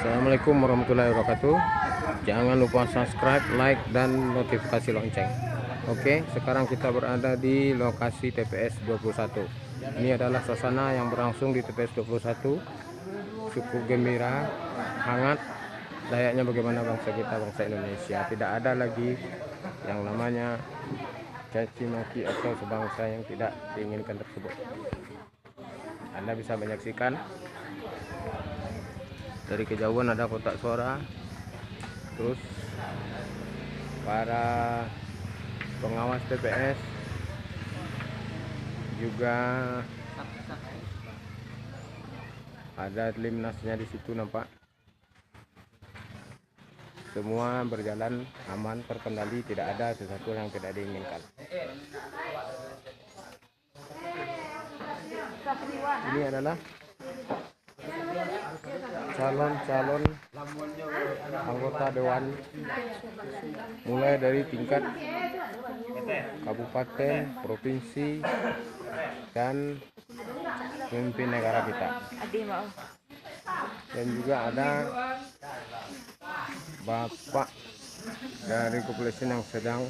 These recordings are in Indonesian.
Assalamualaikum warahmatullahi wabarakatuh. Jangan lupa subscribe, like, dan notifikasi lonceng. Oke, sekarang kita berada di lokasi TPS 21. Ini adalah suasana yang berlangsung di TPS 21. Cukup gembira, hangat, layaknya bagaimana bangsa kita, bangsa Indonesia. Tidak ada lagi yang namanya caci maki atau sebangsa yang tidak diinginkan tersebut. Anda bisa menyaksikan dari kejauhan ada kotak suara, terus para pengawas TPS juga ada limnasnya di situ nampak. Semua berjalan aman, terkendali, tidak ada sesuatu yang tidak diinginkan. Ini adalah calon-calon anggota dewan mulai dari tingkat kabupaten, provinsi, dan pemimpin negara kita. Dan juga ada bapak dari kepolisian yang sedang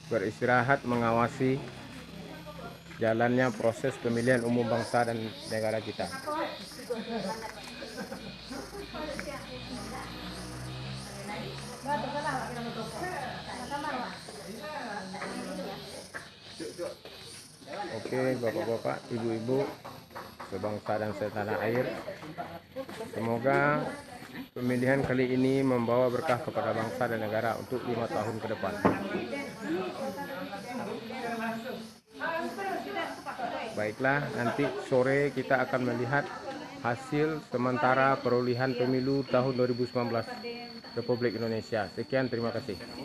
beristirahat mengawasi jalannya proses pemilihan umum bangsa dan negara kita. Oke, bapak-bapak, ibu-ibu, sebangsa dan setanah air, semoga pemilihan kali ini membawa berkah kepada bangsa dan negara untuk 5 tahun ke depan. Baiklah, nanti sore kita akan melihat hasil sementara perolehan pemilu tahun 2019 Republik Indonesia. Sekian, terima kasih.